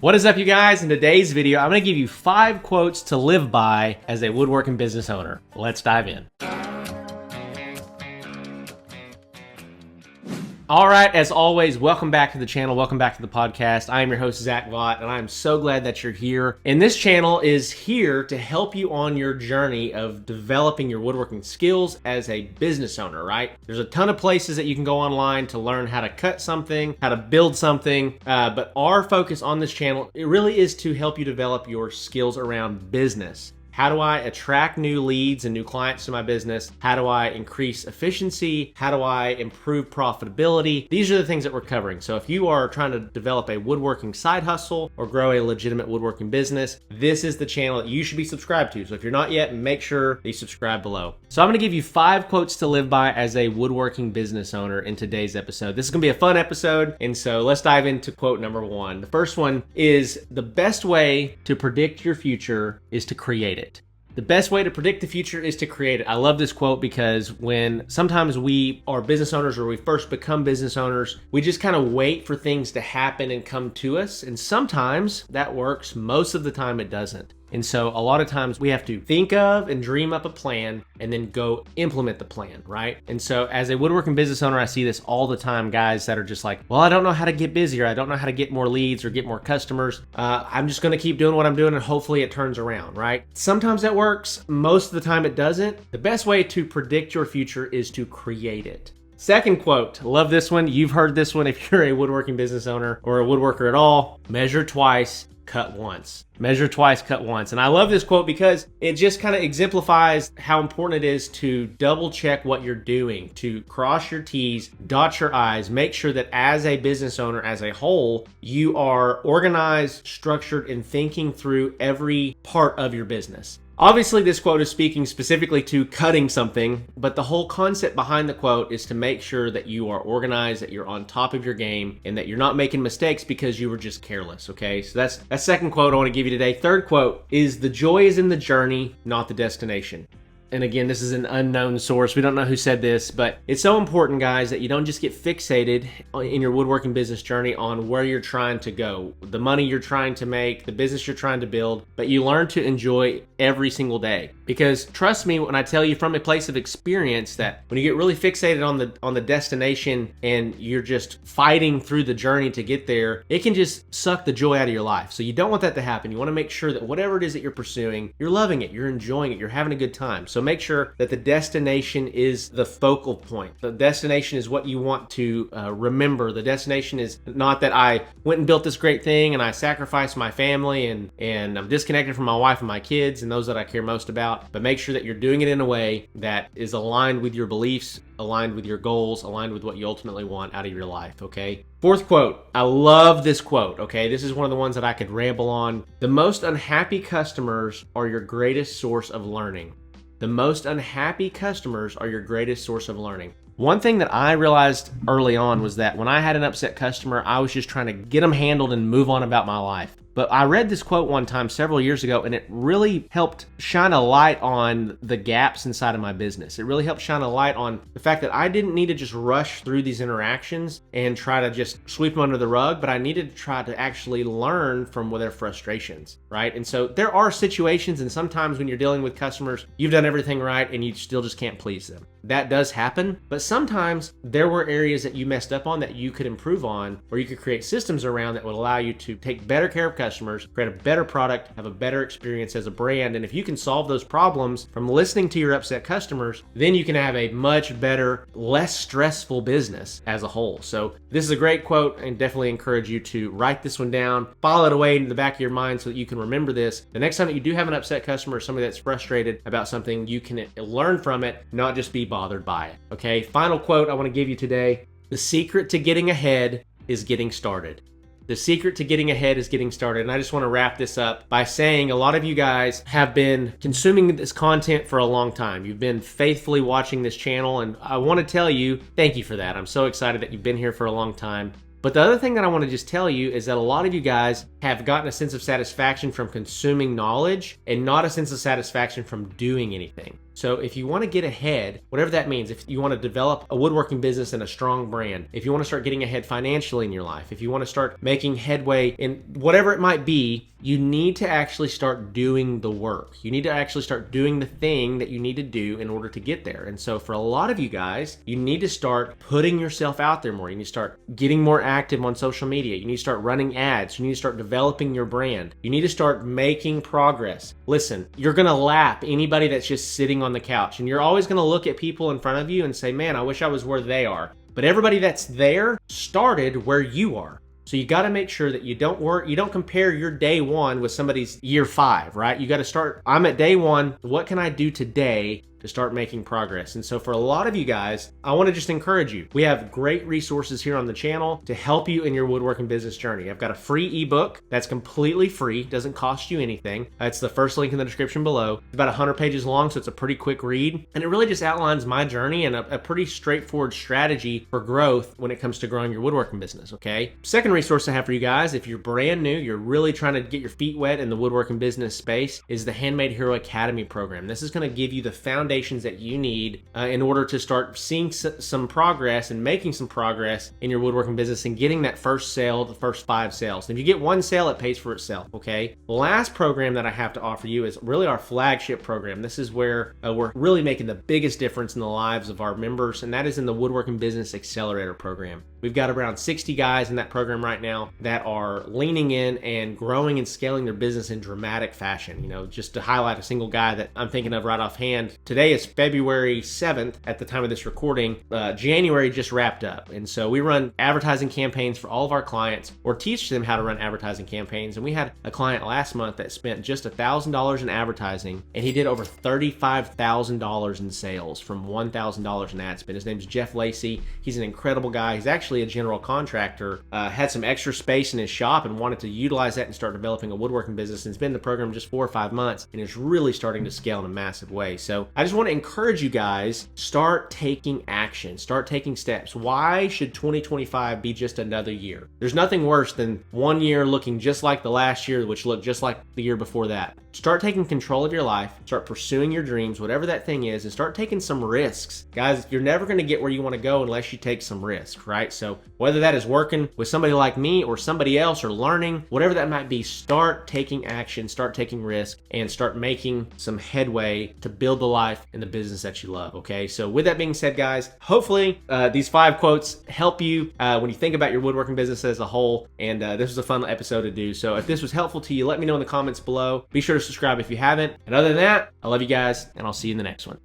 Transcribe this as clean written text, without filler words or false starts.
What is up, you guys? In today's video, I'm going to give you 5 quotes to live by as a woodworking business owner. Let's dive in. All right, as always, welcome back to the channel. Welcome back to the podcast. I am your host, Zach Vaught, and I'm so glad that you're here. And this channel is here to help you on your journey of developing your woodworking skills as a business owner, right? There's a ton of places that you can go online to learn how to cut something, how to build something, but our focus on this channel, it really is to help you develop your skills around business. How do I attract new leads and new clients to my business? How do I increase efficiency? How do I improve profitability? These are the things that we're covering. So if you are trying to develop a woodworking side hustle or grow a legitimate woodworking business, this is the channel that you should be subscribed to. So if you're not yet, make sure that you subscribe below. So I'm going to give you 5 quotes to live by as a woodworking business owner in today's episode. This is going to be a fun episode, and so let's dive into quote number 1. The first one is, the best way to predict your future is to create it. The best way to predict the future is to create it. I love this quote because when sometimes we are business owners or we first become business owners, we just kind of wait for things to happen and come to us. And sometimes that works. Most of the time it doesn't. And so a lot of times we have to think of and dream up a plan and then go implement the plan, right? And so as a woodworking business owner, I see this all the time, guys that are just like, well, I don't know how to get busier. I don't know how to get more leads or get more customers. I'm just going to keep doing what I'm doing and hopefully it turns around, right? Sometimes that works. Most of the time it doesn't. The best way to predict your future is to create it. Second quote, love this one. You've heard this one if you're a woodworking business owner or a woodworker at all. Measure twice, cut once. Measure twice, cut once. And I love this quote because it just kind of exemplifies how important it is to double check what you're doing, to cross your T's, dot your I's, make sure that as a business owner, as a whole, you are organized, structured, and thinking through every part of your business. Obviously, this quote is speaking specifically to cutting something, but the whole concept behind the quote is to make sure that you are organized, that you're on top of your game, and that you're not making mistakes because you were just careless, okay? So that's second quote I want to give you today. Third quote is, the joy is in the journey, not the destination. And again, this is an unknown source. We don't know who said this, but it's so important, guys, that you don't just get fixated in your woodworking business journey on where you're trying to go, the money you're trying to make, the business you're trying to build, but you learn to enjoy every single day. Because trust me when I tell you from a place of experience that when you get really fixated on the destination and you're just fighting through the journey to get there, it can just suck the joy out of your life. So you don't want that to happen. You want to make sure that whatever it is that you're pursuing, you're loving it, you're enjoying it, you're having a good time. So make sure that the destination is the focal point. The destination is what you want to remember. The destination is not that I went and built this great thing and I sacrificed my family and I'm disconnected from my wife and my kids and those that I care most about. But make sure that you're doing it in a way that is aligned with your beliefs, aligned with your goals, aligned with what you ultimately want out of your life, okay? Fourth quote. I love this quote, okay? This is one of the ones that I could ramble on. The most unhappy customers are your greatest source of learning. The most unhappy customers are your greatest source of learning. One thing that I realized early on was that when I had an upset customer, I was just trying to get them handled and move on about my life. But I read this quote one time several years ago, and it really helped shine a light on the gaps inside of my business. It really helped shine a light on the fact that I didn't need to just rush through these interactions and try to just sweep them under the rug, but I needed to try to actually learn from their frustrations, right? And so there are situations, and sometimes when you're dealing with customers, you've done everything right and you still just can't please them. That does happen, but sometimes there were areas that you messed up on that you could improve on, or you could create systems around that would allow you to take better care of customers, create a better product, have a better experience as a brand. And if you can solve those problems from listening to your upset customers, then you can have a much better, less stressful business as a whole. So this is a great quote, and definitely encourage you to write this one down, file it away in the back of your mind so that you can remember this. The next time that you do have an upset customer or somebody that's frustrated about something, you can learn from it, not just be bothered by it. Okay, final quote I want to give you today. The secret to getting ahead is getting started. The secret to getting ahead is getting started. And I just want to wrap this up by saying a lot of you guys have been consuming this content for a long time. You've been faithfully watching this channel, and I want to tell you, thank you for that. I'm so excited that you've been here for a long time. But the other thing that I want to just tell you is that a lot of you guys have gotten a sense of satisfaction from consuming knowledge and not a sense of satisfaction from doing anything. So if you want to get ahead, whatever that means, if you want to develop a woodworking business and a strong brand, if you want to start getting ahead financially in your life, if you want to start making headway in whatever it might be, you need to actually start doing the work. You need to actually start doing the thing that you need to do in order to get there. And so for a lot of you guys, you need to start putting yourself out there more. You need to start getting more active on social media. You need to start running ads. You need to start developing your brand. You need to start making progress. Listen, you're going to lap anybody that's just sitting on the couch, and you're always going to look at people in front of you and say, man, I wish I was where they are. But everybody that's there started where you are. So you got to make sure that you don't compare your day one with somebody's year 5, right? You got to start, I'm at day 1. What can I do today to start making progress? And so for a lot of you guys, I want to just encourage you. We have great resources here on the channel to help you in your woodworking business journey. I've got a free ebook that's completely free, doesn't cost you anything. It's the first link in the description below. It's about 100 pages long, so it's a pretty quick read. And it really just outlines my journey and a pretty straightforward strategy for growth when it comes to growing your woodworking business, okay? Second resource I have for you guys, if you're brand new, you're really trying to get your feet wet in the woodworking business space, is the Handmade Hero Academy program. This is going to give you the foundations that you need in order to start seeing some progress and making some progress in your woodworking business and getting that first sale, the first 5 sales. And if you get 1 sale, it pays for itself, okay? The last program that I have to offer you is really our flagship program. This is where we're really making the biggest difference in the lives of our members, and that is in the Woodworking Business Accelerator program. We've got around 60 guys in that program right now that are leaning in and growing and scaling their business in dramatic fashion. You know, just to highlight a single guy that I'm thinking of right offhand, today is February 7th at the time of this recording. January just wrapped up. And so we run advertising campaigns for all of our clients or teach them how to run advertising campaigns. And we had a client last month that spent just $1,000 in advertising, and he did over $35,000 in sales from $1,000 in ad spend. His name's Jeff Lacey. He's an incredible guy. He's actually a general contractor, had some extra space in his shop and wanted to utilize that and start developing a woodworking business, and it's been in the program just 4 or 5 months and is really starting to scale in a massive way. So I just want to encourage you guys, start taking action, start taking steps. Why should 2025 be just another year? There's nothing worse than 1 year looking just like the last year, which looked just like the year before that. Start taking control of your life, start pursuing your dreams, whatever that thing is, and start taking some risks. Guys, you're never going to get where you want to go unless you take some risks, right? So whether that is working with somebody like me or somebody else or learning, whatever that might be, start taking action, start taking risk, and start making some headway to build the life and the business that you love, okay? So with that being said, guys, hopefully these 5 quotes help you when you think about your woodworking business as a whole, and this was a fun episode to do. So if this was helpful to you, let me know in the comments below. Be sure to subscribe if you haven't. And other than that, I love you guys, and I'll see you in the next one.